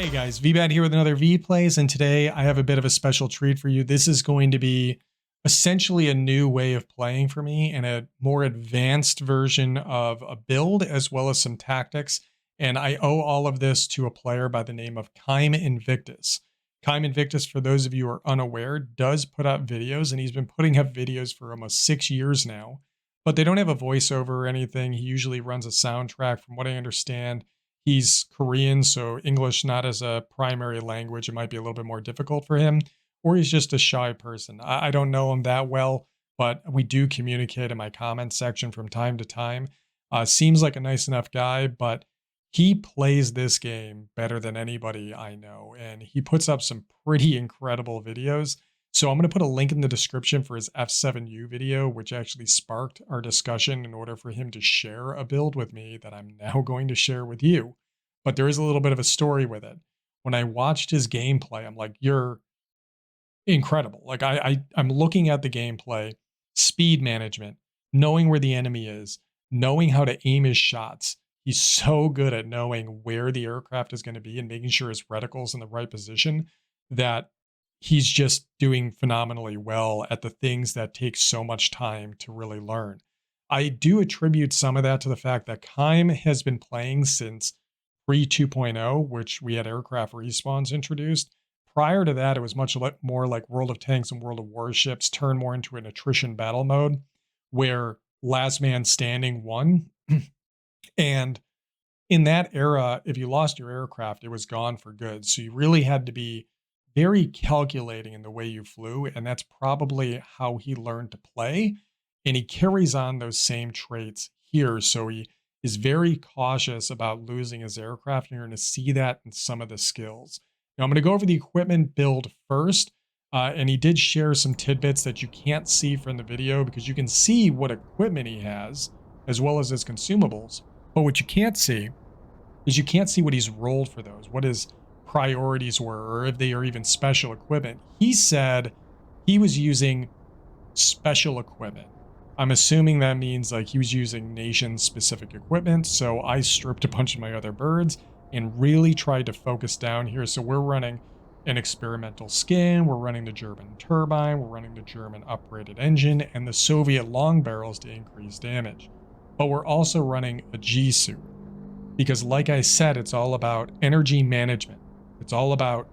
Hey guys, Veebat here with another V-Plays, and today I have a bit of a special treat for you. This is going to be essentially a new way of playing for me and a more advanced version of a build as well as some tactics. And I owe all of this to a player by the name of Kaim Invictus. Kaim Invictus, for those of you who are unaware, does put out videos, and he's been putting up videos for almost 6 years now. But they don't have a voiceover or anything. He usually runs a soundtrack, from what I understand. He's Korean, so English not as a primary language. It might be a little bit more difficult for him, or he's just a shy person. I don't know him that well, but we do communicate in my comment section from time to time. Seems like a nice enough guy, but he plays this game better than anybody I know, and he puts up some pretty incredible videos. So I'm going to put a link in the description for his F7U video, which actually sparked our discussion in order for him to share a build with me that I'm now going to share with you. But there is a little bit of a story with it. When I watched his gameplay, I'm like, you're incredible. Like I'm looking at the gameplay, speed management, knowing where the enemy is, knowing how to aim his shots. He's so good at knowing where the aircraft is going to be and making sure his reticle's in the right position that he's just doing phenomenally well at the things that take so much time to really learn. I do attribute some of that to the fact that Kaim has been playing since pre 2.0, which we had aircraft respawns introduced. Prior to that, it was much more like World of Tanks and World of Warships, turned more into an attrition battle mode where last man standing won. And in that era, if you lost your aircraft, it was gone for good. So you really had to be very calculating in the way you flew, and that's probably how he learned to play. And he carries on those same traits here. So he is very cautious about losing his aircraft, and you're going to see that in some of the skills. Now, I'm going to go over the equipment build first, and he did share some tidbits that you can't see from the video because you can see what equipment he has as well as his consumables. But what you can't see is you can't see what he's rolled for those, what his priorities were, or if they are even special equipment. He said he was using special equipment. I'm assuming that means like he was using nation-specific equipment, so I stripped a bunch of my other birds and really tried to focus down here. So we're running an experimental skin, we're running the German turbine, we're running the German upgraded engine, and the Soviet long barrels to increase damage. But we're also running a G-suit, because like I said, it's all about energy management. It's all about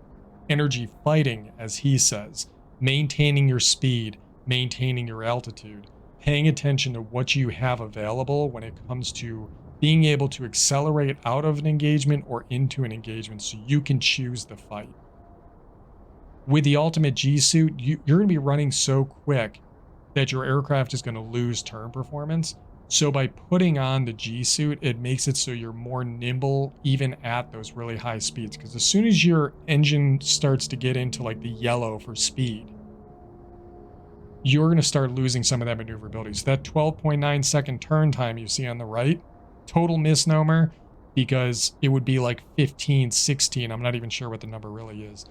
energy fighting, as he says, maintaining your speed, maintaining your altitude, paying attention to what you have available when it comes to being able to accelerate out of an engagement or into an engagement so you can choose the fight. With the ultimate G-suit, you're going to be running so quick that your aircraft is going to lose turn performance. So by putting on the G-suit, it makes it so you're more nimble even at those really high speeds. Because as soon as your engine starts to get into like the yellow for speed, you're going to start losing some of that maneuverability. So that 12.9 second turn time you see on the right, total misnomer, because it would be like 15, 16. I'm not even sure what the number really is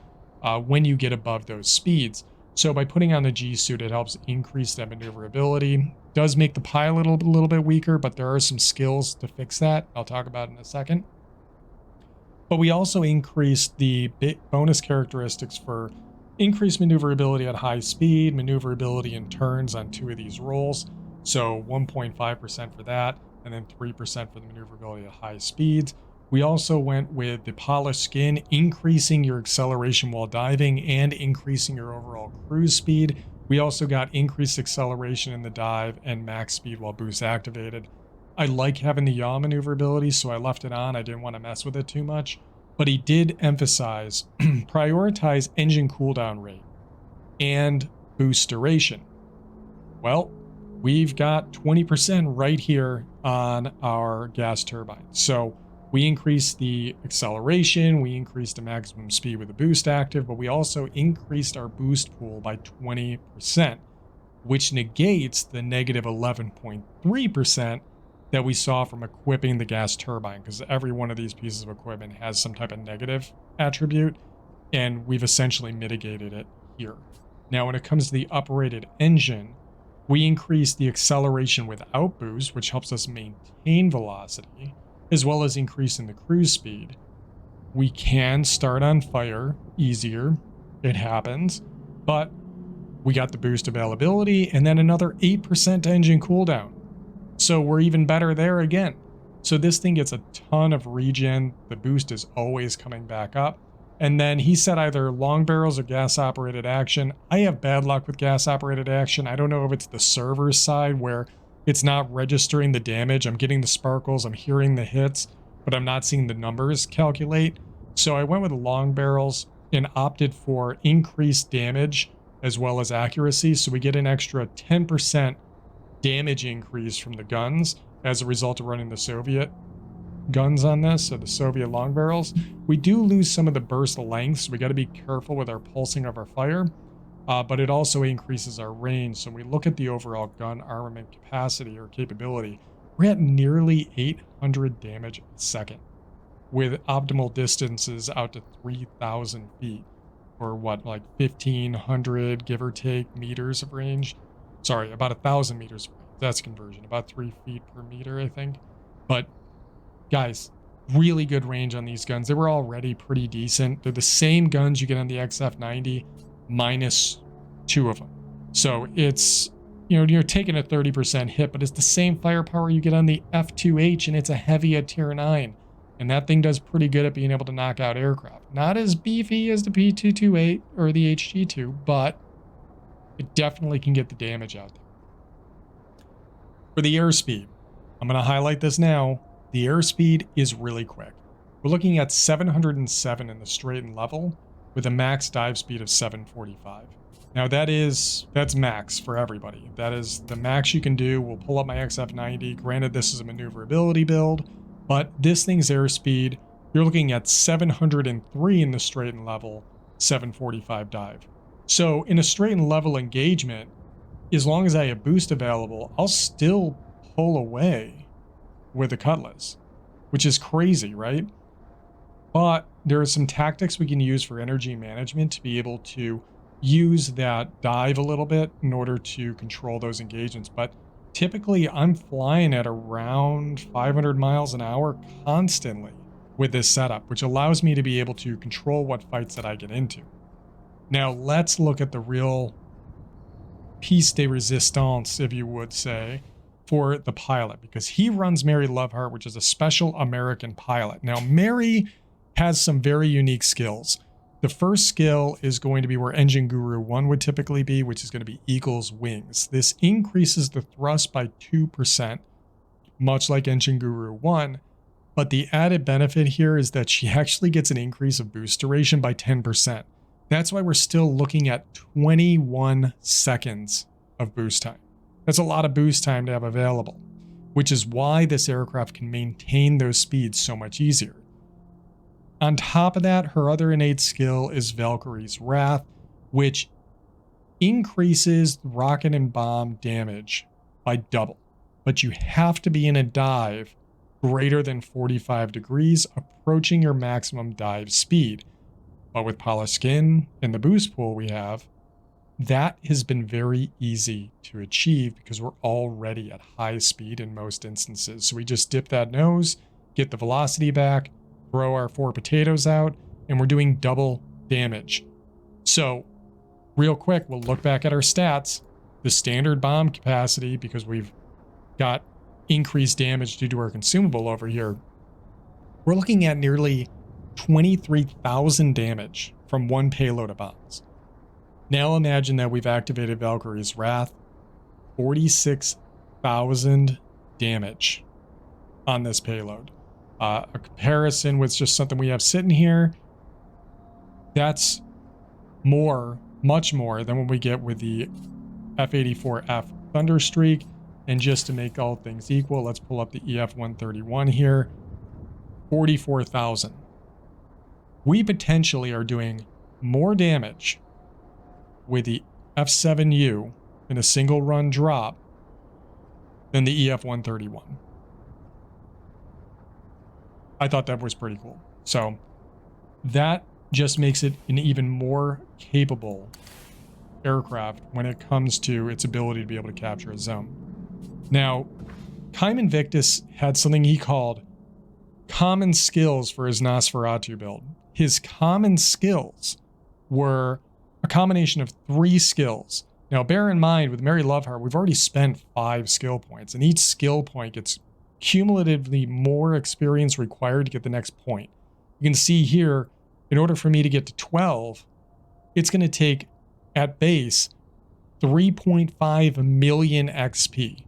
when you get above those speeds. So by putting on the G-suit, it helps increase that maneuverability. Does make the pilot a little bit weaker, but there are some skills to fix that. I'll talk about in a second. But we also increased the bonus characteristics for increased maneuverability at high speed, maneuverability in turns on 2 of these rolls. So 1.5% for that, and then 3% for the maneuverability at high speeds. We also went with the polished skin, increasing your acceleration while diving and increasing your overall cruise speed. We also got increased acceleration in the dive and max speed while boost activated. I like having the yaw maneuverability, so I left it on. I didn't want to mess with it too much. But he did emphasize prioritize engine cooldown rate and boost duration. Well, we've got 20% right here on our gas turbine. So we increased the acceleration, we increased the maximum speed with the boost active, but we also increased our boost pool by 20%, which negates the negative 11.3% that we saw from equipping the gas turbine, because every one of these pieces of equipment has some type of negative attribute, and we've essentially mitigated it here. Now, when it comes to the uprated engine, we increased the acceleration without boost, which helps us maintain velocity, as well as increasing the cruise speed. we can start on fire easier. It happens. But we got the boost availability and then another 8% engine cooldown. So we're even better there again. So this thing gets a ton of regen. The boost is always coming back up. And then he said either long barrels or gas operated action. I have bad luck with gas operated action. I don't know if it's the server's side where it's not registering the damage. I'm getting the sparkles, I'm hearing the hits, but I'm not seeing the numbers calculate. So I went with long barrels and opted for increased damage as well as accuracy. So we get an extra 10% damage increase from the guns as a result of running the Soviet guns on this, so the Soviet long barrels. We do lose some of the burst length, so we got to be careful with our pulsing of our fire, but it also increases our range. So when we look at the overall gun armament capacity or capability, we're at nearly 800 damage a second with optimal distances out to 3,000 feet, or what, like 1,500 give or take meters of range. Sorry, about 1,000 meters. That's conversion, about 3 feet per meter, I think. But guys, really good range on these guns. They were already pretty decent. They're the same guns you get on the XF90 minus 2 of them. So it's, you know, you're taking a 30% hit, but it's the same firepower you get on the F2H, and it's a heavy at tier 9. And that thing does pretty good at being able to knock out aircraft. Not as beefy as the P228 or the HG2, but it definitely can get the damage out there. For the airspeed, I'm going to highlight this now. The airspeed is really quick. We're looking at 707 in the straight and level with a max dive speed of 745. Now that's max for everybody. That is the max you can do. We'll pull up my XF90. Granted, this is a maneuverability build, but this thing's airspeed, you're looking at 703 in the straight and level, 745 dive. So in a straight and level engagement, as long as I have boost available, I'll still pull away with a Cutlass, which is crazy, right? But there are some tactics we can use for energy management to be able to use that dive a little bit in order to control those engagements. But typically I'm flying at around 500 miles an hour constantly with this setup, which allows me to be able to control what fights that I get into. Now let's look at the real piece de resistance, if you would say, for the pilot, because he runs Mary Loveheart, which is a special American pilot. Now, Mary has some very unique skills. The first skill is going to be where Engine Guru 1 would typically be, which is going to be Eagle's Wings. This increases the thrust by 2%, much like Engine Guru 1, but the added benefit here is that she actually gets an increase of boost duration by 10%. That's why we're still looking at 21 seconds of boost time. That's a lot of boost time to have available, which is why this aircraft can maintain those speeds so much easier. On top of that, her other innate skill is Valkyrie's Wrath, which increases rocket and bomb damage by double. But you have to be in a dive greater than 45 degrees, approaching your maximum dive speed. But with polished skin and the boost pool we have, that has been very easy to achieve because we're already at high speed in most instances. So we just dip that nose, get the velocity back, throw our 4 potatoes out, and we're doing double damage. So real quick, we'll look back at our stats. The standard bomb capacity, because we've got increased damage due to our consumable over here, we're looking at nearly 23,000 damage from one payload of bombs. Now imagine that we've activated Valkyrie's Wrath, 46,000 damage on this payload. A comparison with just something we have sitting here, that's more, much more than what we get with the F-84F Thunderstreak. And just to make all things equal, let's pull up the EF-131 here, 44,000. We potentially are doing more damage with the F7U in a single run drop than the EF-131. I thought that was pretty cool. So that just makes it an even more capable aircraft when it comes to its ability to be able to capture a zone. Now, Kaim Invictus had something he called common skills for his Nosferatu build. His common skills were a combination of 3 skills. Now, bear in mind, with Mary Loveheart, we've already spent 5 skill points, and each skill point gets cumulatively more experience required to get the next point. You can see here, in order for me to get to 12, it's going to take, at base, 3.5 million XP.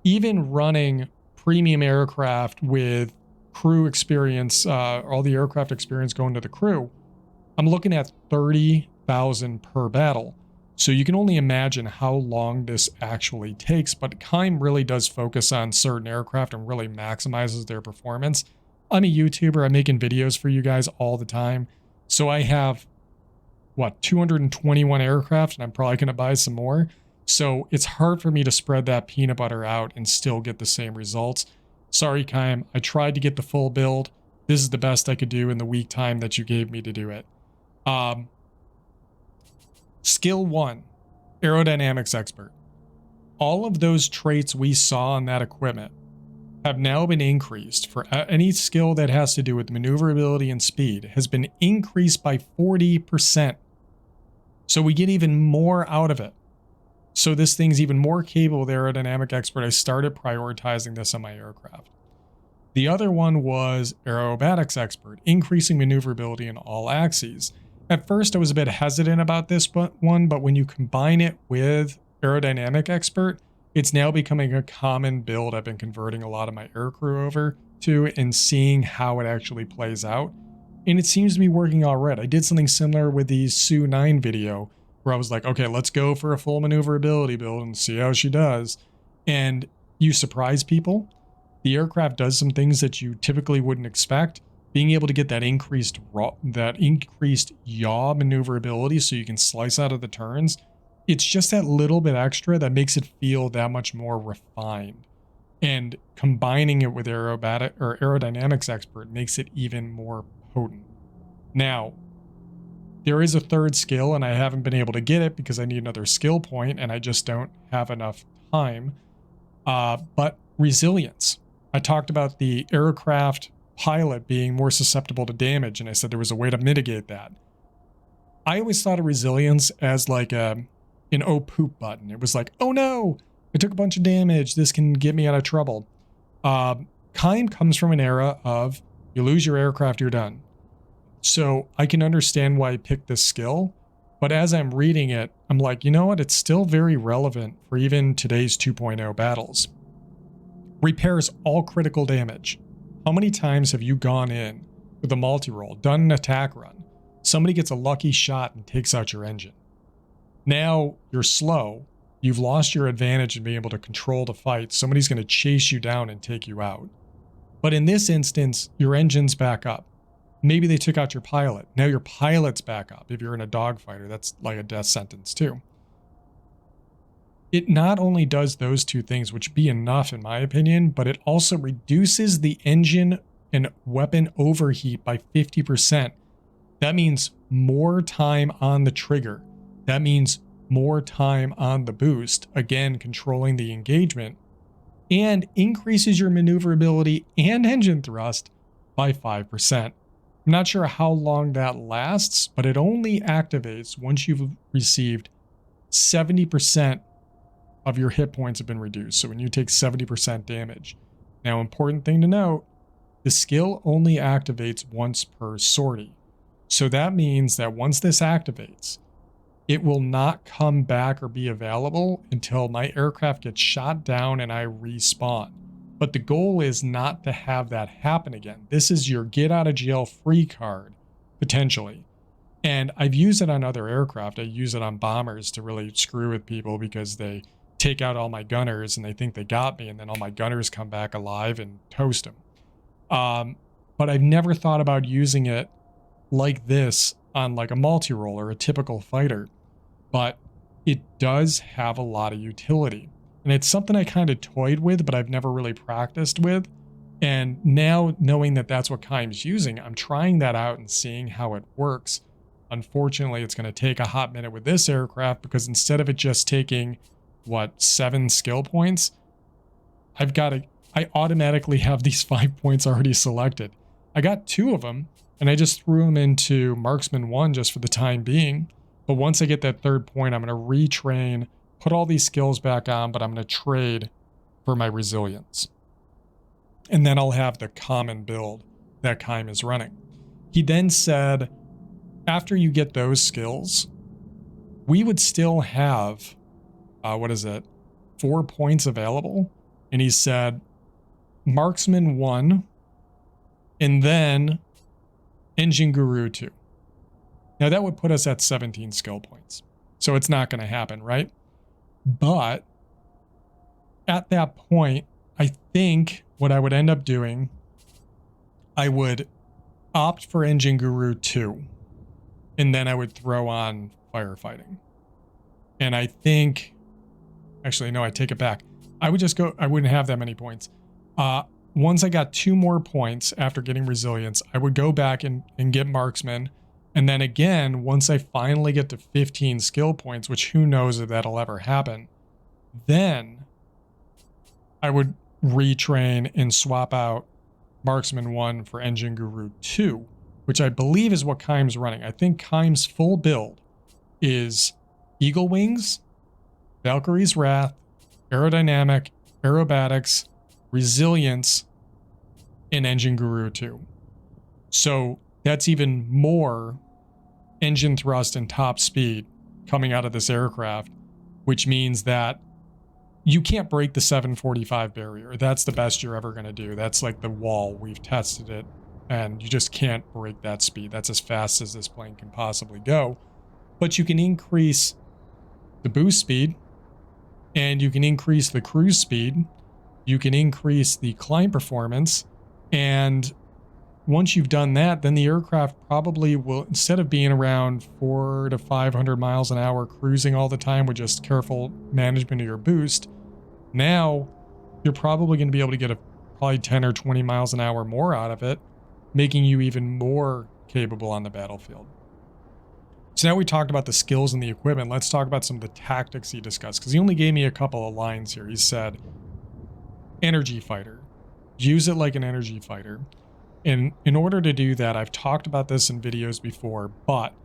Even running premium aircraft with crew experience, all the aircraft experience going to the crew, I'm looking at 30,000 per battle. So you can only imagine how long this actually takes, but Kaim really does focus on certain aircraft and really maximizes their performance. I'm a YouTuber, I'm making videos for you guys all the time. So I have, 221 aircraft, and I'm probably going to buy some more. So it's hard for me to spread that peanut butter out and still get the same results. Sorry, Kaim, I tried to get the full build. This is the best I could do in the week time that you gave me to do it. Skill 1, Aerodynamics Expert. All of those traits we saw on that equipment have now been increased. For any skill that has to do with maneuverability and speed has been increased by 40%. So we get even more out of it. So this thing's even more capable with Aerodynamic Expert. I started prioritizing this on my aircraft. The other one was Aerobatics Expert, increasing maneuverability in all axes. At first I was a bit hesitant about this one, but when you combine it with Aerodynamic Expert, it's now becoming a common build I've been converting a lot of my aircrew over to and seeing how it actually plays out. And it seems to be working all right. I did something similar with the Su-9 video where I was like, okay, let's go for a full maneuverability build and see how she does. And you surprise people. The aircraft does some things that you typically wouldn't expect. Being able to get that increased yaw maneuverability so you can slice out of the turns, it's just that little bit extra that makes it feel that much more refined. And combining it with Aerodynamics Expert makes it even more potent. Now, there is a third skill, and I haven't been able to get it because I need another skill point, and I just don't have enough time. But resilience. I talked about the aircraft pilot being more susceptible to damage, and I said there was a way to mitigate that. I always thought of resilience as like an oh poop button. It was like, oh no, I took a bunch of damage, this can get me out of trouble. Kaim comes from an era of you lose your aircraft, you're done. So I can understand why I picked this skill, but as I'm reading it, I'm like, you know what, it's still very relevant for even today's 2.0 battles. Repairs all critical damage. How many times have you gone in with a multi-role, done an attack run, somebody gets a lucky shot and takes out your engine? Now you're slow, you've lost your advantage in being able to control the fight, somebody's going to chase you down and take you out. But in this instance, your engine's back up. Maybe they took out your pilot. Now your pilot's back up. If you're in a dogfighter, that's like a death sentence too. It not only does those two things, which be enough in my opinion, but it also reduces the engine and weapon overheat by 50%. That means more time on the trigger. That means more time on the boost, again, controlling the engagement, and increases your maneuverability and engine thrust by 5%. I'm not sure how long that lasts, but it only activates once you've received 70% of your hit points have been reduced. So when you take 70% damage. Now, important thing to note, the skill only activates once per sortie. So that means that once this activates, it will not come back or be available until my aircraft gets shot down and I respawn. But the goal is not to have that happen again. This is your get out of jail free card, potentially. And I've used it on other aircraft. I use it on bombers to really screw with people because they take out all my gunners and they think they got me, and then all my gunners come back alive and toast them. But I've never thought about using it like this on like a multi-role or a typical fighter. But it does have a lot of utility. And it's something I kind of toyed with, but I've never really practiced with. And now knowing that that's what Kaim's using, I'm trying that out and seeing how it works. Unfortunately, it's going to take a hot minute with this aircraft because instead of it just taking, 7 skill points, I've got to I automatically have these 5 points already selected. I got 2 of them, and I just threw them into Marksman 1 just for the time being. But once I get that 3rd point, I'm going to retrain, put all these skills back on, but I'm going to trade for my resilience. And then I'll have the common build that Kaim is running. He then said, after you get those skills, we would still have, 4 points available. And he said, Marksman 1, and then Engine Guru 2. Now that would put us at 17 skill points. So it's not going to happen, right? But at that point, I think what I would end up doing, I would opt for Engine Guru 2, and then I would throw on firefighting. And I think, actually, no, I take it back. I would just go, I wouldn't have that many points. Once I got 2 more points after getting resilience, I would go back and get marksman. And then again, once I finally get to 15 skill points, which who knows if that'll ever happen, then I would retrain and swap out Marksman 1 for Engine Guru 2, which I believe is what Kaim's running. I think Kaim's full build is Eagle Wings, Valkyrie's Wrath, Aerodynamic, Aerobatics, Resilience, and Engine Guru 2. So that's even more engine thrust and top speed coming out of this aircraft, which means that you can't break the 745 barrier. That's the best you're ever going to do. That's like the wall. We've tested it, and you just can't break that speed. That's as fast as this plane can possibly go. But you can increase the boost speed, and you can increase the cruise speed. You can increase the climb performance, and once you've done that, then the aircraft probably will, instead of being around 400 to 500 miles an hour cruising all the time with just careful management of your boost, now you're probably going to be able to get probably 10 or 20 miles an hour more out of it, making you even more capable on the battlefield. So now we talked about the skills and the equipment. Let's talk about some of the tactics he discussed, because he only gave me a couple of lines here. He said, energy fighter. Use it like an energy fighter. And in order to do that, I've talked about this in videos before, but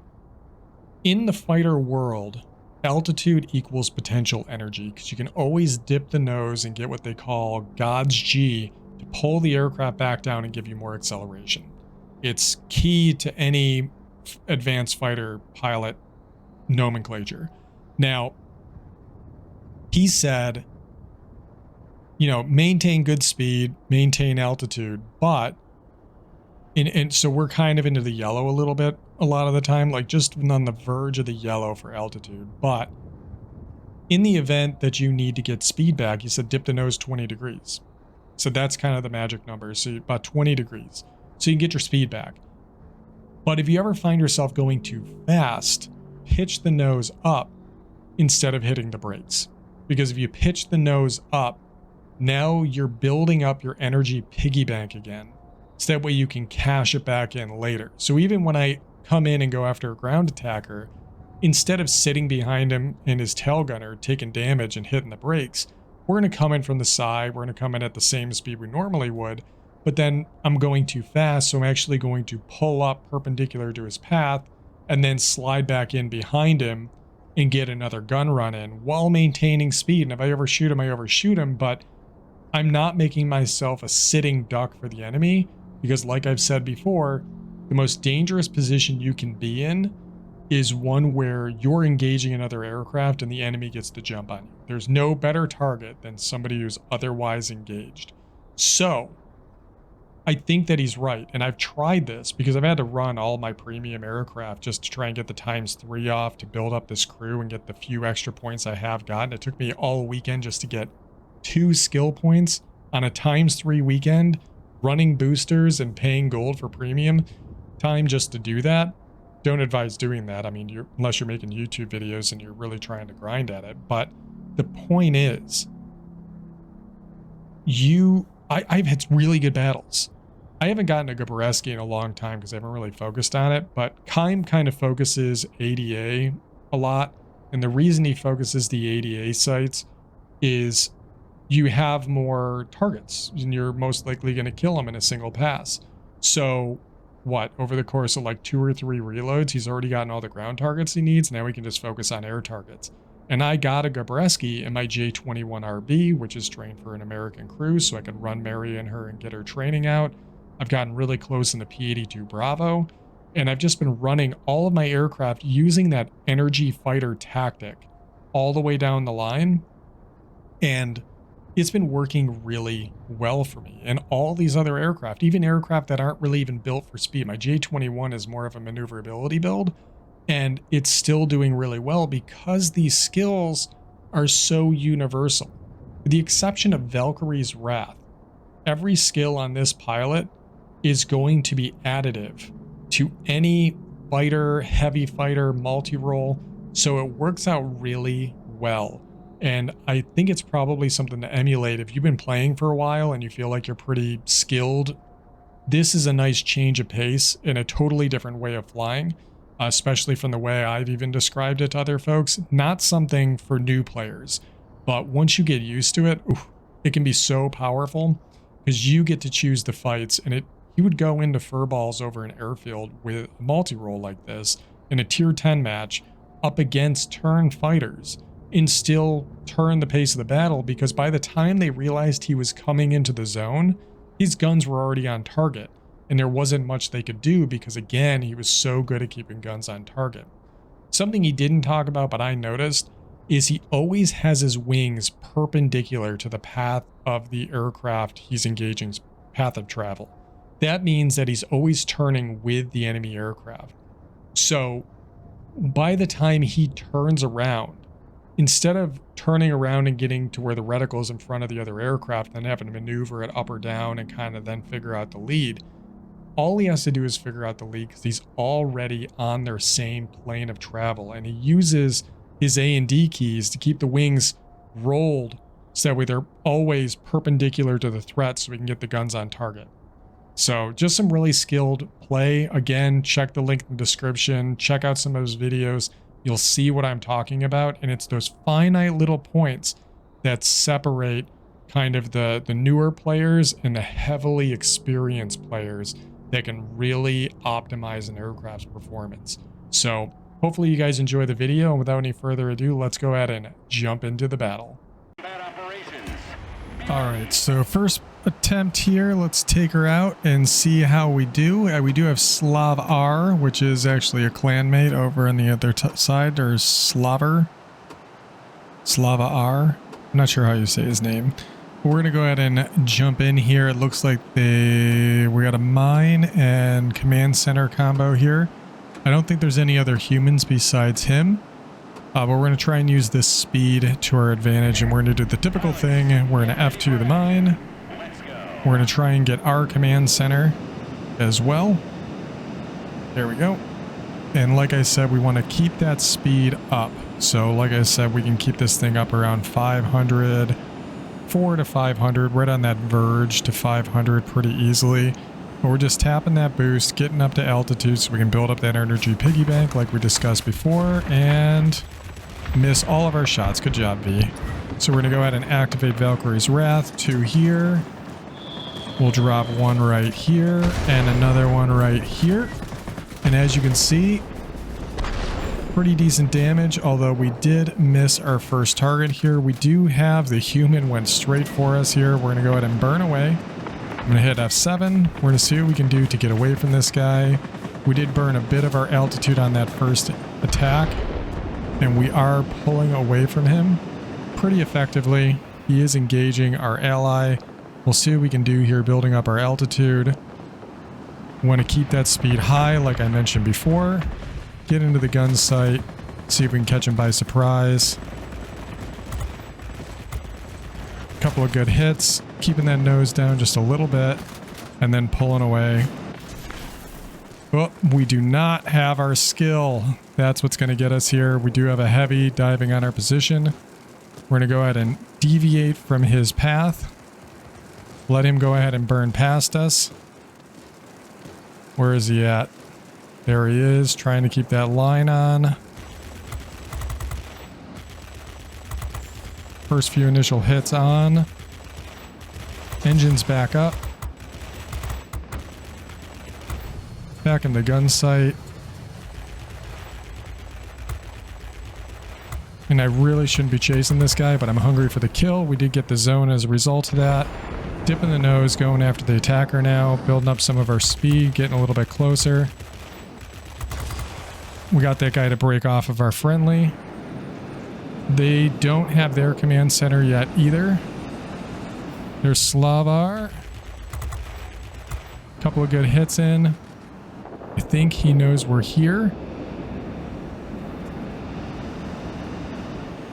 in the fighter world, altitude equals potential energy, because you can always dip the nose and get what they call God's G to pull the aircraft back down and give you more acceleration. It's key to any advanced fighter pilot nomenclature. Now, he said, you know, maintain good speed, maintain altitude, but and so we're kind of into the yellow a little bit a lot of the time, like just on the verge of the yellow for altitude. But in the event that you need to get speed back, you said dip the nose 20 degrees. So that's kind of the magic number. So about 20 degrees. So you can get your speed back. But if you ever find yourself going too fast, pitch the nose up instead of hitting the brakes. Because if you pitch the nose up, now you're building up your energy piggy bank again. So that way you can cash it back in later. So even when I come in and go after a ground attacker, instead of sitting behind him in his tail gunner, taking damage and hitting the brakes, we're going to come in from the side. We're going to come in at the same speed we normally would. But then I'm going too fast, so I'm actually going to pull up perpendicular to his path and then slide back in behind him and get another gun run in while maintaining speed. And if I overshoot him, I overshoot him, but I'm not making myself a sitting duck for the enemy. Because like I've said before, the most dangerous position you can be in is one where you're engaging another aircraft and the enemy gets to jump on you. There's no better target than somebody who's otherwise engaged. So I think that he's right. And I've tried this because I've had to run all my premium aircraft just to try and get the ×3 off to build up this crew and get the few extra points I have gotten. It took me all weekend just to get 2 skill points on a ×3 weekend, running boosters and paying gold for premium time just to do that. Don't advise doing that. I mean, unless you're making YouTube videos and you're really trying to grind at it. But the point is, I've had really good battles. I haven't gotten a Gabareski in a long time because I haven't really focused on it, but Kaim kind of focuses ADA a lot. And the reason he focuses the ADA sites is you have more targets and you're most likely going to kill him in a single pass. So what, over the course of like 2 or 3 reloads, he's already gotten all the ground targets he needs. Now we can just focus on air targets. And I got a Gabreski in my J21RB, which is trained for an American crew, so I can run Mary in her and get her training out. I've gotten really close in the P-82 Bravo, and I've just been running all of my aircraft using that energy fighter tactic all the way down the line. And it's been working really well for me. And all these other aircraft, even aircraft that aren't really even built for speed. My J21 is more of a maneuverability build, and it's still doing really well because these skills are so universal. With the exception of Valkyrie's Wrath, every skill on this pilot is going to be additive to any fighter, heavy fighter, multi-role. So it works out really well. And I think it's probably something to emulate. If you've been playing for a while and you feel like you're pretty skilled, this is a nice change of pace and a totally different way of flying, especially from the way I've even described it to other folks. Not something for new players, but once you get used to it, it can be so powerful because you get to choose the fights. And you would go into furballs over an airfield with a multi-role like this in a tier 10 match up against turn fighters and still turn the pace of the battle, because by the time they realized he was coming into the zone, his guns were already on target and there wasn't much they could do because, again, he was so good at keeping guns on target. Something he didn't talk about but I noticed is he always has his wings perpendicular to the path of the aircraft he's engaging's path of travel. That means that he's always turning with the enemy aircraft. So by the time he turns around, instead of turning around and getting to where the reticle is in front of the other aircraft and having to maneuver it up or down and kind of then figure out the lead, all he has to do is figure out the lead because he's already on their same plane of travel. And he uses his A and D keys to keep the wings rolled so that way they're always perpendicular to the threat so we can get the guns on target. So just some really skilled play. Again, check the link in the description. Check out some of those videos. You'll see what I'm talking about. And it's those finite little points that separate kind of the newer players and the heavily experienced players that can really optimize an aircraft's performance. So hopefully you guys enjoy the video. And without any further ado, let's go ahead and jump into the battle. All right, so first attempt here, let's take her out and see how we do. We do have Slav R, which is actually a clanmate over on the other side. There's Slava R. I'm not sure how you say his name. But we're gonna go ahead and jump in here. It looks like we got a mine and command center combo here. I don't think there's any other humans besides him. But we're going to try and use this speed to our advantage, and we're going to do the typical thing. We're going to F2 the mine. We're going to try and get our command center as well. There we go. And like I said, we want to keep that speed up. So like I said, we can keep this thing up around 500, 400 to 500, right on that verge to 500 pretty easily. But we're just tapping that boost, getting up to altitude so we can build up that energy piggy bank like we discussed before, and miss all of our shots. Good job, V. So we're going to go ahead and activate Valkyrie's Wrath. 2 here. We'll drop 1 right here and another 1 right here. And as you can see, pretty decent damage, although we did miss our first target here. We do have the human went straight for us here. We're going to go ahead and burn away. I'm going to hit F7. We're going to see what we can do to get away from this guy. We did burn a bit of our altitude on that first attack, and we are pulling away from him pretty effectively. He is engaging our ally. We'll see what we can do here, building up our altitude. We want to keep that speed high, like I mentioned before. Get into the gun sight, see if we can catch him by surprise. Couple of good hits, keeping that nose down just a little bit, and then pulling away. Well, we do not have our skill. That's what's going to get us here. We do have a heavy diving on our position. We're going to go ahead and deviate from his path. Let him go ahead and burn past us. Where is he at? There he is, trying to keep that line on. First few initial hits on. Engine's back up. Back in the gun sight. And I really shouldn't be chasing this guy, but I'm hungry for the kill. We did get the zone as a result of that. Dipping the nose, going after the attacker now. Building up some of our speed, getting a little bit closer. We got that guy to break off of our friendly. They don't have their command center yet either. There's Slavar. Couple of good hits in. I think he knows we're here.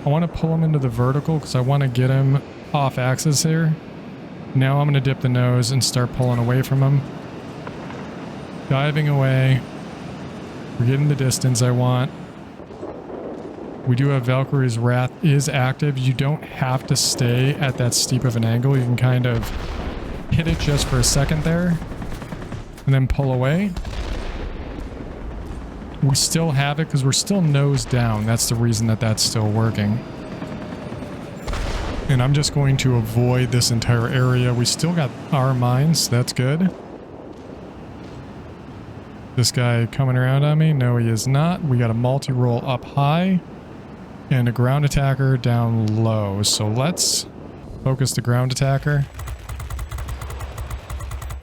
I want to pull him into the vertical because I want to get him off axis here. Now I'm going to dip the nose and start pulling away from him. Diving away. We're getting the distance I want. We do have Valkyrie's Wrath is active. You don't have to stay at that steep of an angle. You can kind of hit it just for a second there and then pull away. We still have it because we're still nose down. That's the reason that that's still working. And I'm just going to avoid this entire area. We still got our mines. That's good. This guy coming around on me? No, he is not. We got a multi-roll up high and a ground attacker down low. So let's focus the ground attacker.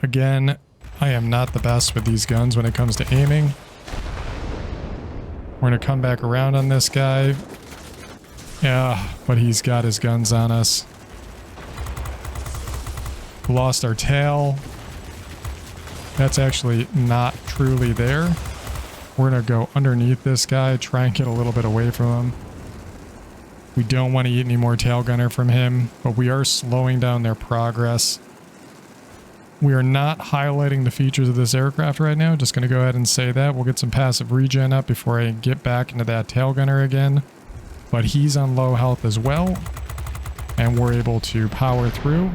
Again, I am not the best with these guns when it comes to aiming. We're going to come back around on this guy. Yeah, but he's got his guns on us. Lost our tail. That's actually not truly there. We're going to go underneath this guy, try and get a little bit away from him. We don't want to eat any more tail gunner from him, but we are slowing down their progress. We are not highlighting the features of this aircraft right now. Just going to go ahead and say that. We'll get some passive regen up before I get back into that tail gunner again. But he's on low health as well. And we're able to power through.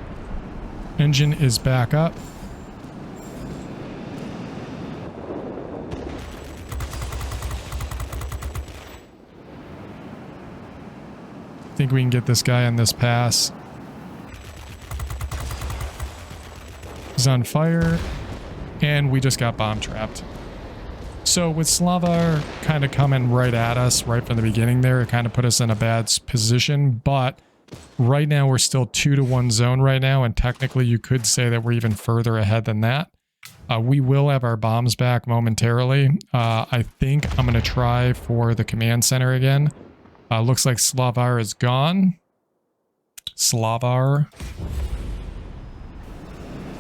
Engine is back up. I think we can get this guy on this pass. He's on fire, and we just got bomb trapped. So with Slavar kind of coming right at us right from the beginning there, it kind of put us in a bad position, but right now we're still 2-to-1 zone right now, and technically you could say that we're even further ahead than that. We will have our bombs back momentarily. I think I'm going to try for the command center again. Looks like Slavar is gone. Slavar.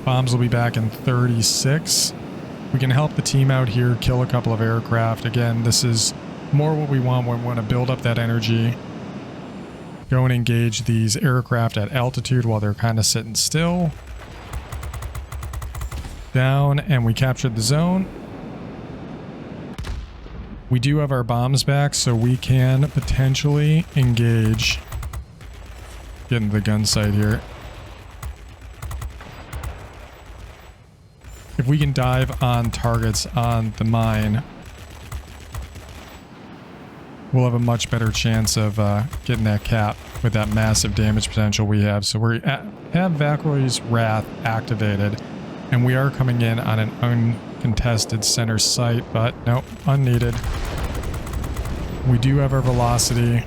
Bombs will be back in 36. We can help the team out here, kill a couple of aircraft. Again, this is more what we want when we want to build up that energy. Go and engage these aircraft at altitude while they're kind of sitting still. Down, and we captured the zone. We do have our bombs back, so we can potentially engage. Get into the gun sight here. If we can dive on targets on the mine, we'll have a much better chance of getting that cap with that massive damage potential we have. So we have Valkyrie's Wrath activated, and we are coming in on an uncontested center site, but nope, unneeded. We do have our velocity.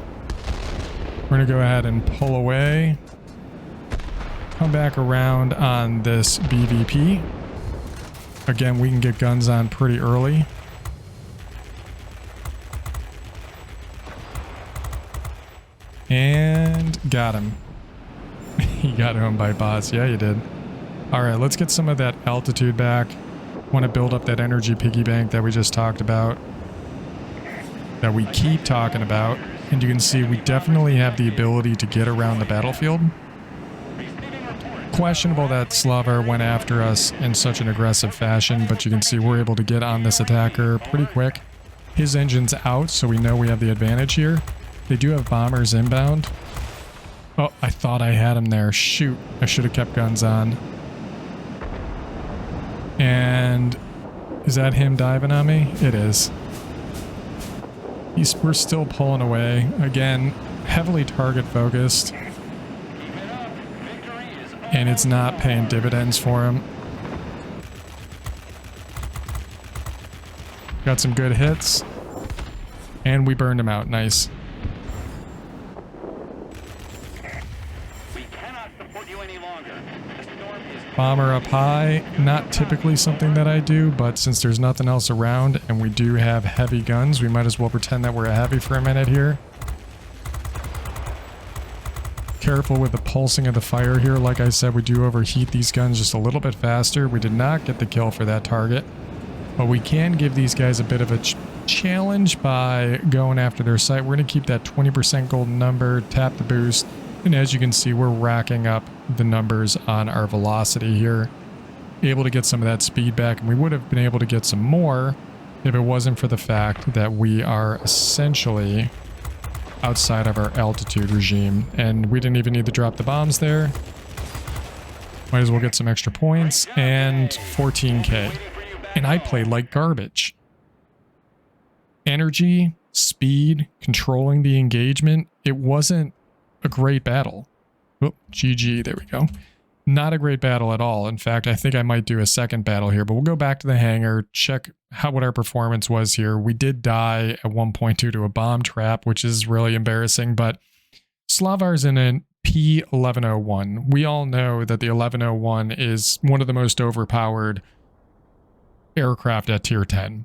We're going to go ahead and pull away. Come back around on this BVP. Again, we can get guns on pretty early. And got him. He got home by bots. Yeah, you did. All right, let's get some of that altitude back. Want to build up that energy piggy bank that we just talked about. That we keep talking about. And you can see we definitely have the ability to get around the battlefield. Questionable that Slavar went after us in such an aggressive fashion, but you can see we're able to get on this attacker pretty quick. His engine's out, so we know we have the advantage here. They do have bombers inbound. Oh, I thought I had him there. Shoot, I should have kept guns on. And is that him diving on me? It is. We're still pulling away. Again, heavily target focused. and it's not paying dividends for him. Got some good hits, and we burned him out. Nice. We cannot support you any longer. The storm is Bomber up high. Not typically something that I do, but since there's nothing else around and we do have heavy guns, we might as well pretend that we're a heavy for a minute here. Careful with the pulsing of the fire here. Like I said, we do overheat these guns just a little bit faster. We did not get the kill for that target, but we can give these guys a bit of a challenge by going after their sight. We're going to keep that 20% golden number, tap the boost, and as you can see, we're racking up the numbers on our velocity here. Able to get some of that speed back, and we would have been able to get some more if it wasn't for the fact that we are essentially outside of our altitude regime, and we didn't even need to drop the bombs there. Might as well get some extra points, and 14k. And I played like garbage. Energy, speed, controlling the engagement. It wasn't a great battle. Oh, GG, there we go. Not a great battle at all. In fact, I think I might do a second battle here, but we'll go back to the hangar, check what our performance was here. We did die at one point due to a bomb trap, which is really embarrassing, but Slavar's in a P1101. We all know that the 1101 is one of the most overpowered aircraft at tier 10,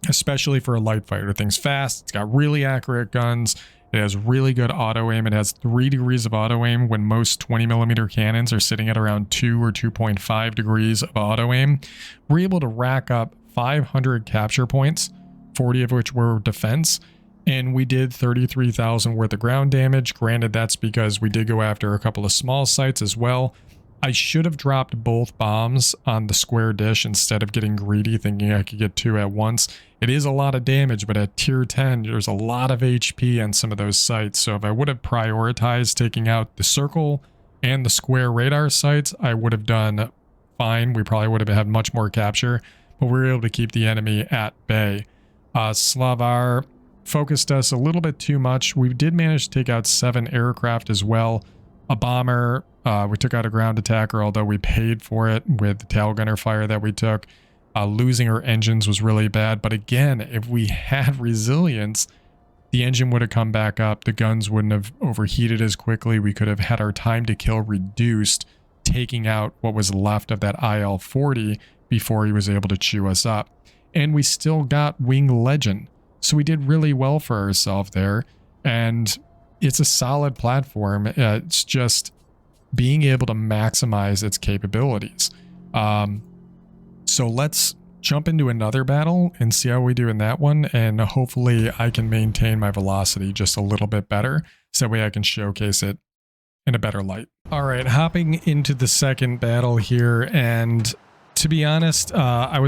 especially for a light fighter. Thing's fast, it's got really accurate guns, it has really good auto aim, it has 3 degrees of auto aim when most 20mm cannons are sitting at around 2 or 2.5 degrees of auto aim. We're able to rack up 500 capture points, 40 of which were defense, and we did 33,000 worth of ground damage. Granted, that's because we did go after a couple of small sites as well. I should have dropped both bombs on the square dish instead of getting greedy thinking I could get 2 at once. It is a lot of damage, but at tier 10, there's a lot of HP on some of those sites. So if I would have prioritized taking out the circle and the square radar sites, I would have done fine. We probably would have had much more capture, but we were able to keep the enemy at bay. Slavar focused us a little bit too much. We did manage to take out 7 aircraft as well. A bomber, we took out a ground attacker, although we paid for it with the tail gunner fire that we took. Losing our engines was really bad, but again, if we had resilience, the engine would have come back up, the guns wouldn't have overheated as quickly, we could have had our time to kill reduced, taking out what was left of that IL-40 before he was able to chew us up. And we still got Wing Legend, so we did really well for ourselves there, and it's a solid platform. It's just being able to maximize its capabilities. So let's jump into another battle and see how we do in that one, and hopefully I can maintain my velocity just a little bit better, so that way I can showcase it in a better light. All right, hopping into the second battle here, and to be honest, I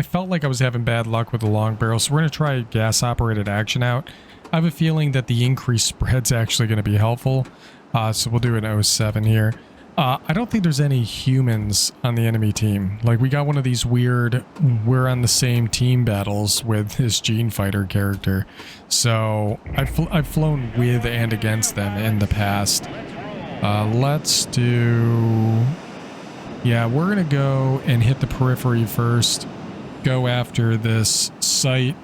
felt like I was having bad luck with the long barrel, so we're going to try gas operated action out. I have a feeling that the increased spread's actually going to be helpful, so we'll do an 07 here. I don't think there's any humans on the enemy team. Like, we got one of these weird, we're on the same team battles with this Gene Fighter character. So I've flown with and against them in the past. Let's do... Yeah, we're going to go and hit the periphery first. Go after this site.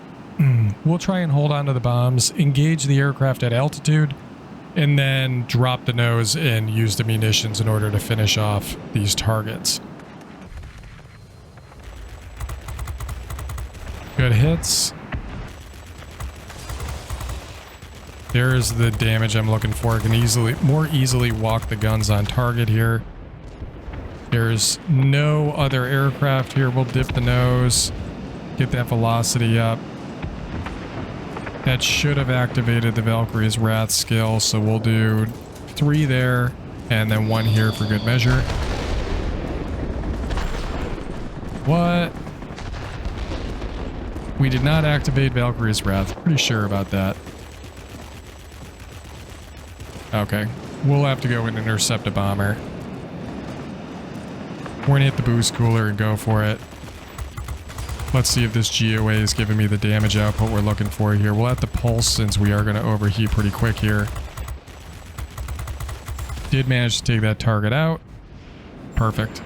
We'll try and hold on to the bombs, engage the aircraft at altitude, and then drop the nose and use the munitions in order to finish off these targets. Good hits. There's the damage I'm looking for. I can more easily walk the guns on target here. There's no other aircraft here. We'll dip the nose, get that velocity up. That should have activated the Valkyrie's Wrath skill, so we'll do 3 there, and then 1 here for good measure. What? We did not activate Valkyrie's Wrath. Pretty sure about that. Okay. We'll have to go and intercept a bomber. We're gonna hit the boost cooler and go for it. Let's see if this GOA is giving me the damage output we're looking for here. We'll have to pulse since we are going to overheat pretty quick here. Did manage to take that target out. Perfect.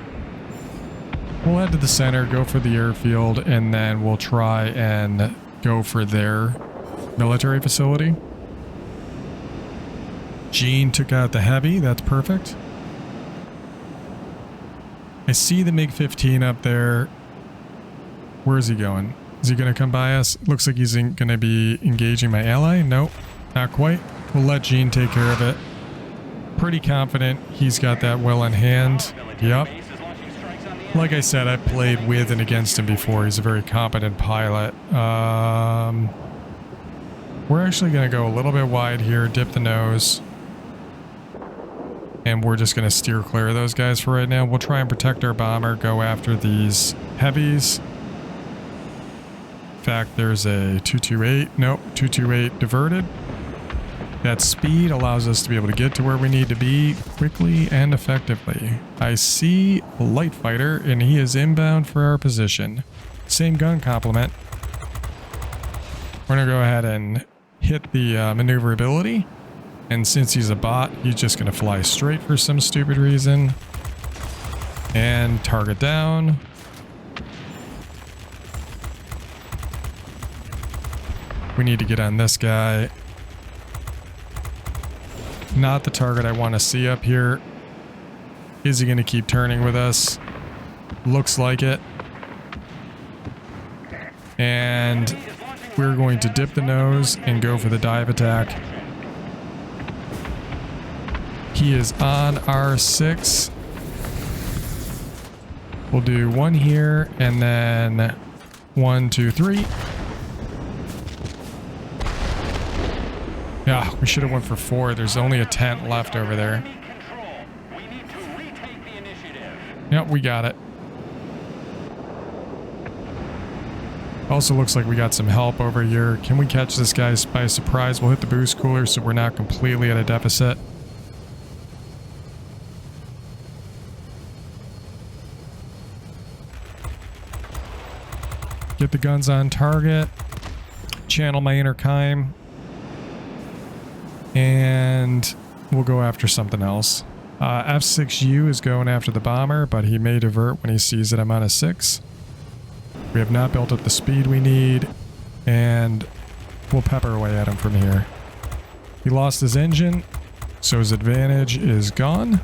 We'll head to the center, go for the airfield, and then we'll try and go for their military facility. Gene took out the heavy. That's perfect. I see the MiG-15 up there. Where is he going? Is he going to come by us? Looks like he's going to be engaging my ally. Nope, not quite. We'll let Gene take care of it. Pretty confident he's got that well in hand. Yep. Like I said, I've played with and against him before. He's a very competent pilot. We're actually going to go a little bit wide here, dip the nose. And we're just going to steer clear of those guys for right now. We'll try and protect our bomber, go after these heavies. In fact, there's a 228. Nope, 228 diverted. That speed allows us to be able to get to where we need to be quickly and effectively. I see a light fighter, and he is inbound for our position. Same gun complement. We're going to go ahead and hit the maneuverability. And since he's a bot, he's just going to fly straight for some stupid reason. And target down. We need to get on this guy. Not the target I want to see up here. Is he going to keep turning with us? Looks like it. And we're going to dip the nose and go for the dive attack. He is on R6. We'll do one here and then 1, 2, 3. Yeah, we should have went for 4. There's only a tent left over there. Yep, we got it. Also looks like we got some help over here. Can we catch this guy by surprise? We'll hit the boost cooler so we're not completely at a deficit. Get the guns on target. Channel my inner Kaim. And we'll go after something else. F7U is going after the bomber, but he may divert when he sees that I'm on a 6. We have not built up the speed we need, and we'll pepper away at him from here. He lost his engine, so his advantage is gone.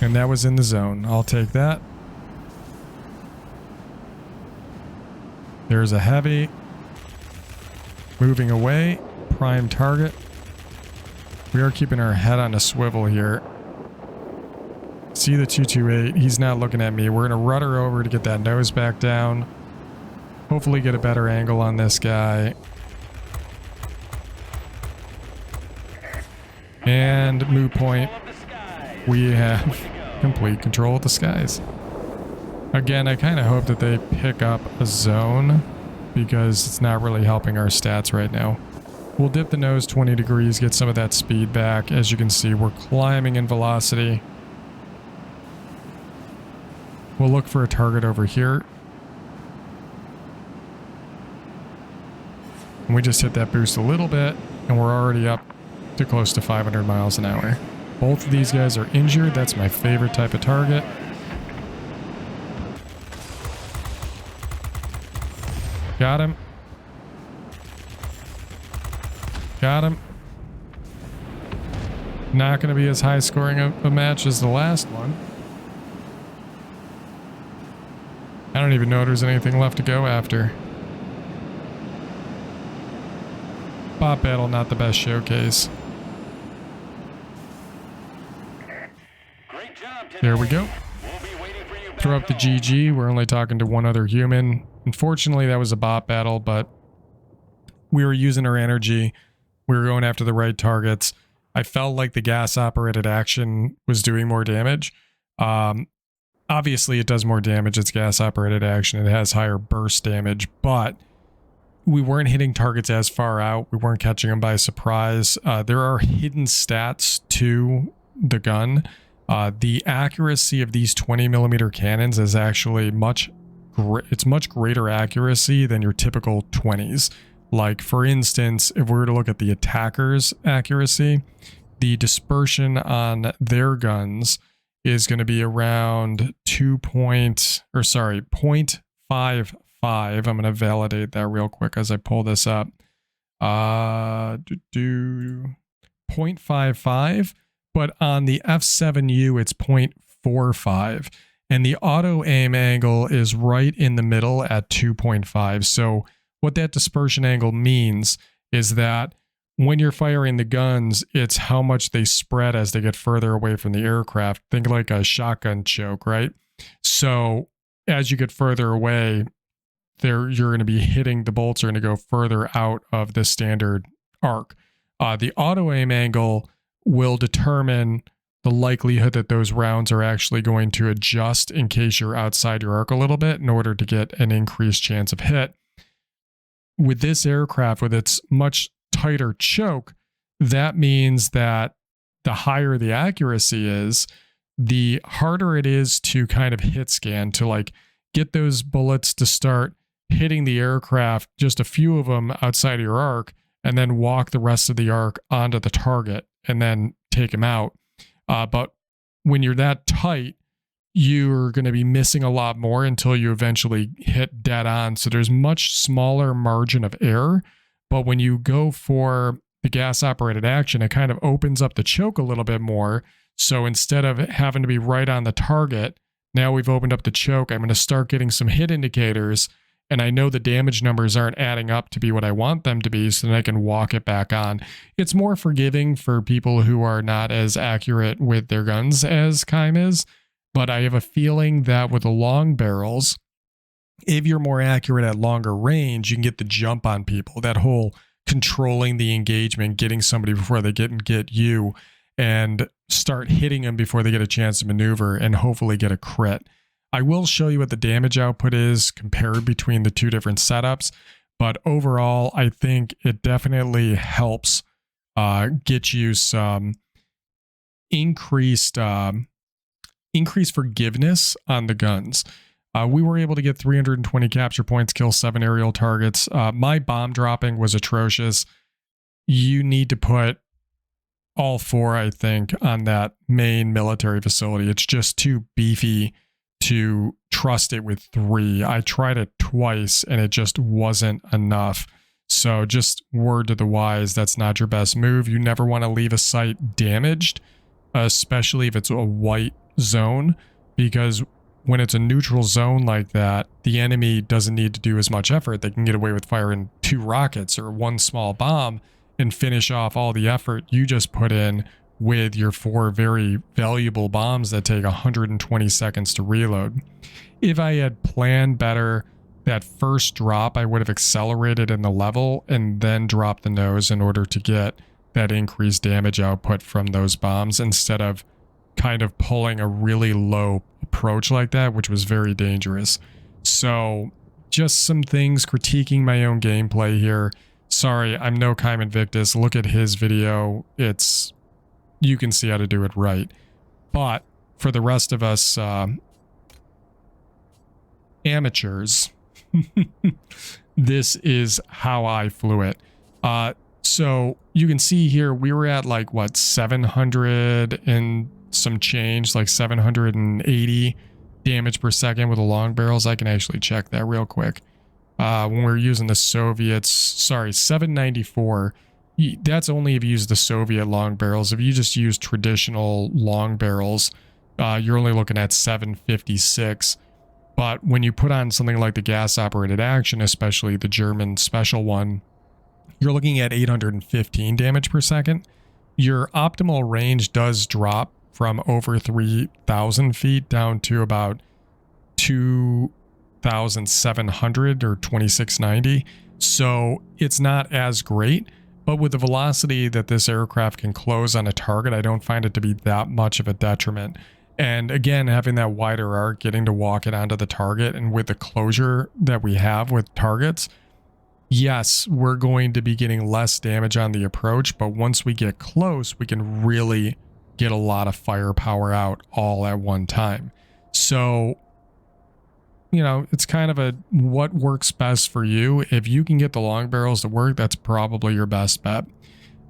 And that was in the zone. I'll take that. There's a heavy. Moving away. Prime target. We are keeping our head on a swivel here. See the 228. He's not looking at me. We're going to rudder over to get that nose back down. Hopefully get a better angle on this guy. And moot point. We have complete control of the skies. Again, I kind of hope that they pick up a zone because it's not really helping our stats right now. We'll dip the nose 20 degrees, get some of that speed back. As you can see, we're climbing in velocity. We'll look for a target over here. And we just hit that boost a little bit, and we're already up to close to 500 miles an hour. Both of these guys are injured. That's my favorite type of target. Got him. Got him. Not going to be as high scoring a match as the last one. I don't even know if there's anything left to go after. Bot battle, not the best showcase. There we go. Throw up the GG. We're only talking to one other human. Unfortunately, that was a bot battle, but we were using our energy. We were going after the right targets. I felt like the gas-operated action was doing more damage. Obviously, it does more damage. It's gas-operated action. It has higher burst damage, but we weren't hitting targets as far out. We weren't catching them by surprise. There are hidden stats to the gun. The accuracy of these 20mm cannons is actually much greater accuracy than your typical 20s. Like, for instance, if we were to look at the attacker's accuracy, the dispersion on their guns is going to be around 0.55. I'm going to validate that real quick as I pull this up. 0.55, but on the F7U it's 0.45, and the auto aim angle is right in the middle at 2.5. So what that dispersion angle means is that when you're firing the guns, it's how much they spread as they get further away from the aircraft. Think like a shotgun choke, right? So as you get further away, you're going to be hitting, the bolts are going to go further out of the standard arc. The auto aim angle will determine the likelihood that those rounds are actually going to adjust in case you're outside your arc a little bit in order to get an increased chance of hit. With this aircraft, with its much tighter choke, that means that the higher the accuracy is, the harder it is to kind of hit scan, to like get those bullets to start hitting the aircraft, just a few of them outside of your arc, and then walk the rest of the arc onto the target and then take them out. But when you're that tight, you're going to be missing a lot more until you eventually hit dead on. So there's much smaller margin of error. But when you go for the gas operated action, it kind of opens up the choke a little bit more. So instead of having to be right on the target, now we've opened up the choke. I'm going to start getting some hit indicators, and I know the damage numbers aren't adding up to be what I want them to be, so then I can walk it back on. It's more forgiving for people who are not as accurate with their guns as Kaim is, but I have a feeling that with the long barrels, if you're more accurate at longer range, you can get the jump on people. That whole controlling the engagement, getting somebody before they get you, and start hitting them before they get a chance to maneuver and hopefully get a crit. I will show you what the damage output is compared between the two different setups, but overall, I think it definitely helps get you some increased forgiveness on the guns. We were able to get 320 capture points, kill 7 aerial targets. My bomb dropping was atrocious. You need to put all 4, I think, on that main military facility. It's just too beefy to trust it with 3. I tried it twice and it just wasn't enough. So just word to the wise, that's not your best move. You never want to leave a site damaged, especially if it's a white zone, because when it's a neutral zone like that, the enemy doesn't need to do as much effort. They can get away with firing 2 rockets or 1 small bomb and finish off all the effort you just put in with your 4 very valuable bombs that take 120 seconds to reload. If I had planned better that first drop, I would have accelerated in the level and then dropped the nose in order to get that increased damage output from those bombs, instead of kind of pulling a really low approach like that, which was very dangerous. So just some things critiquing my own gameplay here. Sorry, I'm no Kaim Invictus. Look at his video. You can see how to do it right. But for the rest of us amateurs, this is how I flew it. So you can see here, we were at like, what, 700 and some change, like 780 damage per second with the long barrels. I can actually check that real quick. When we're using the Soviets, sorry, 794. That's only if you use the Soviet long barrels. If you just use traditional long barrels, you're only looking at 756. But when you put on something like the gas operated action, especially the German special one, you're looking at 815 damage per second. Your optimal range does drop from over 3,000 feet down to about 2,700 or 2,690. So it's not as great. But with the velocity that this aircraft can close on a target, I don't find it to be that much of a detriment. And again, having that wider arc, getting to walk it onto the target, and with the closure that we have with targets, yes, we're going to be getting less damage on the approach, but once we get close, we can really get a lot of firepower out all at one time. So, you know, it's kind of a what works best for you. If you can get the long barrels to work, that's probably your best bet.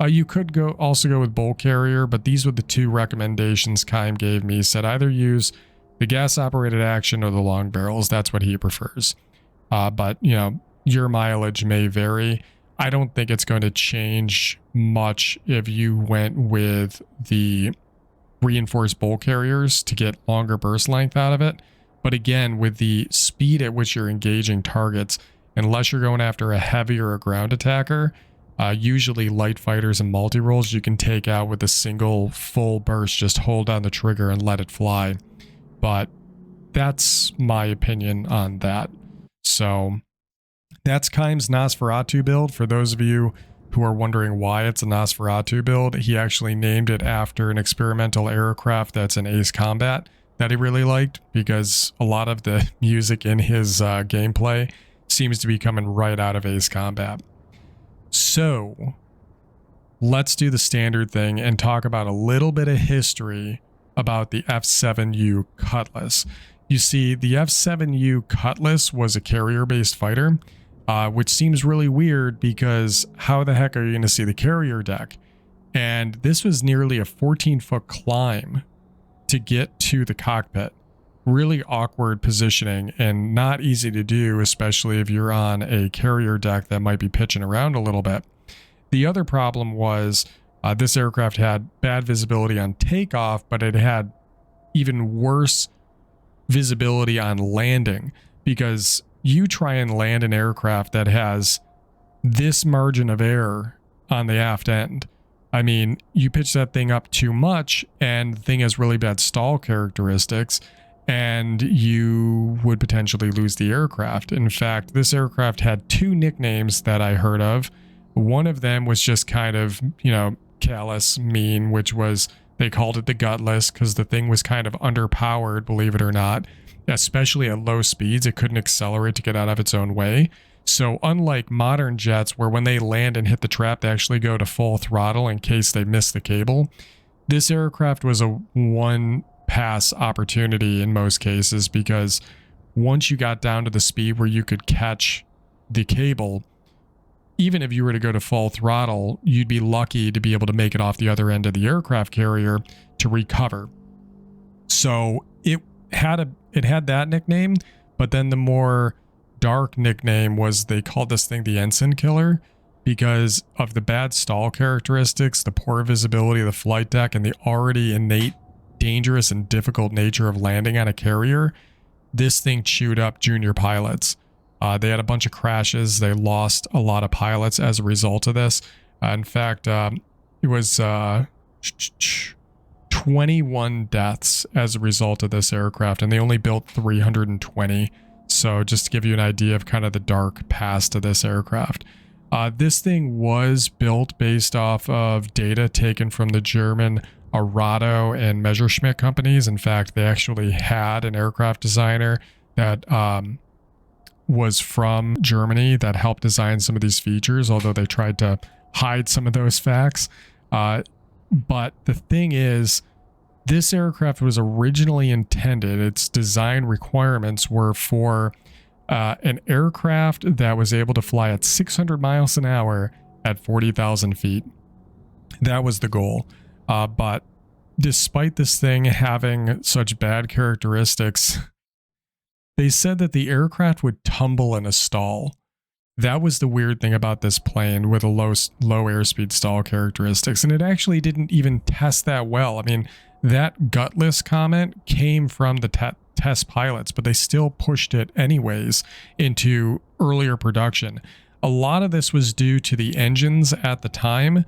You could also go with Bull Carrier, but these were the two recommendations Kaim gave me. He said either use the gas-operated action or the long barrels. That's what he prefers. But, you know, your mileage may vary. I don't think it's going to change much if you went with the reinforced Bull Carriers to get longer burst length out of it. But again, with the speed at which you're engaging targets, unless you're going after a heavy or a ground attacker, usually light fighters and multi-rolls you can take out with a single full burst. Just hold down the trigger and let it fly. But that's my opinion on that. So that's Kaim's Nosferatu build. For those of you who are wondering why it's a Nosferatu build, he actually named it after an experimental aircraft that's in Ace Combat that he really liked, because a lot of the music in his gameplay seems to be coming right out of Ace Combat. So let's do the standard thing and talk about a little bit of history about the F7U Cutlass. You see, the F7U Cutlass was a carrier-based fighter, which seems really weird because how the heck are you going to see the carrier deck? And this was nearly a 14-foot climb to get to the cockpit. Really awkward positioning and not easy to do, especially if you're on a carrier deck that might be pitching around a little bit. The other problem was this aircraft had bad visibility on takeoff, but it had even worse visibility on landing, because you try and land an aircraft that has this margin of error on the aft end. I mean, you pitch that thing up too much and the thing has really bad stall characteristics, and you would potentially lose the aircraft. In fact, this aircraft had two nicknames that I heard of. One of them was just kind of, you know, callous, mean, which was they called it the Gutless because the thing was kind of underpowered, believe it or not. Especially at low speeds, it couldn't accelerate to get out of its own way. So unlike modern jets where when they land and hit the trap, they actually go to full throttle in case they miss the cable, this aircraft was a one-pass opportunity in most cases, because once you got down to the speed where you could catch the cable, even if you were to go to full throttle, you'd be lucky to be able to make it off the other end of the aircraft carrier to recover. So it had that nickname, but then the more dark nickname was they called this thing the Ensign Killer because of the bad stall characteristics, the poor visibility of the flight deck, and the already innate dangerous and difficult nature of landing on a carrier. This thing chewed up junior pilots. They had a bunch of crashes. They lost a lot of pilots as a result of this. In fact, it was 21 deaths as a result of this aircraft, and they only built 320. So just to give you an idea of kind of the dark past of this aircraft. This thing was built based off of data taken from the German Arado and Messerschmitt companies. In fact, they actually had an aircraft designer that was from Germany that helped design some of these features, although they tried to hide some of those facts. But the thing is, this aircraft was originally intended, its design requirements were for an aircraft that was able to fly at 600 miles an hour at 40,000 feet. That was the goal. But despite this thing having such bad characteristics, they said that the aircraft would tumble in a stall. That was the weird thing about this plane with a low airspeed stall characteristics. And it actually didn't even test that well. I mean, that gutless comment came from the test pilots, but they still pushed it anyways into earlier production. A lot of this was due to the engines at the time.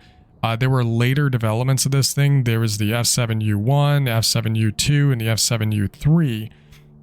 There were later developments of this thing. There was the F7U1, F7U2, and the F7U3.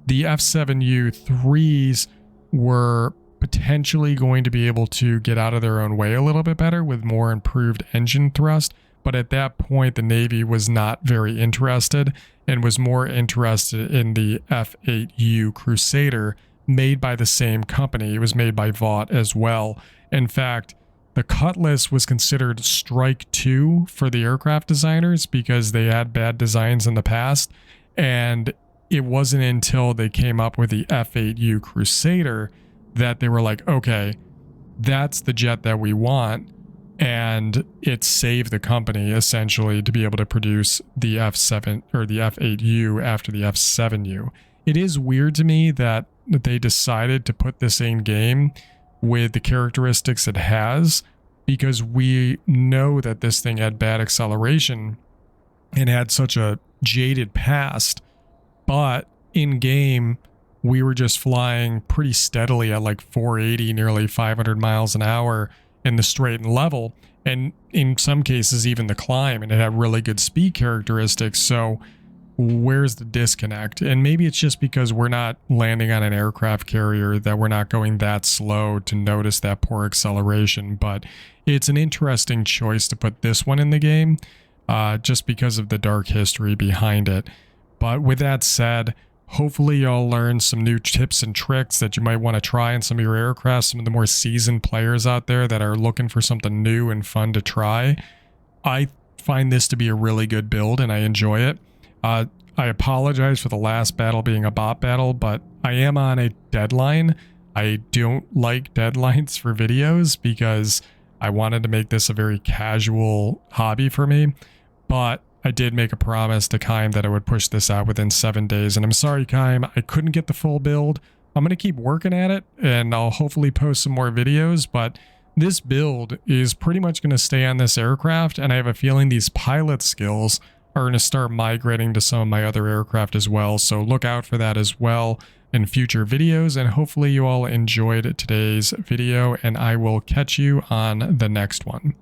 The F7U3s were potentially going to be able to get out of their own way a little bit better with more improved engine thrust. But at that point, the Navy was not very interested and was more interested in the F8U Crusader made by the same company. It was made by Vought as well. In fact, the Cutlass was considered Strike 2 for the aircraft designers because they had bad designs in the past. And it wasn't until they came up with the F8U Crusader that they were like, okay, that's the jet that we want. and it saved the company essentially to be able to produce the F7 or the F8U after the F7U. It is weird to me that they decided to put this in game with the characteristics it has, because we know that this thing had bad acceleration and had such a jaded past, but in game we were just flying pretty steadily at like 480, nearly 500 miles an hour in the straight and level, and in some cases even the climb, and it had really good speed characteristics. So where's the disconnect? And maybe it's just because we're not landing on an aircraft carrier that we're not going that slow to notice that poor acceleration, but it's an interesting choice to put this one in the game, just because of the dark history behind it. But with that said, hopefully y'all learn some new tips and tricks that you might want to try in some of your aircraft, some of the more seasoned players out there that are looking for something new and fun to try. I find this to be a really good build and I enjoy it. I apologize for the last battle being a bot battle, but I am on a deadline. I don't like deadlines for videos because I wanted to make this a very casual hobby for me, but I did make a promise to Kaim that I would push this out within 7 days, and I'm sorry, Kaim, I couldn't get the full build. I'm going to keep working at it, and I'll hopefully post some more videos, but this build is pretty much going to stay on this aircraft, and I have a feeling these pilot skills are going to start migrating to some of my other aircraft as well, so look out for that as well in future videos, and hopefully you all enjoyed today's video, and I will catch you on the next one.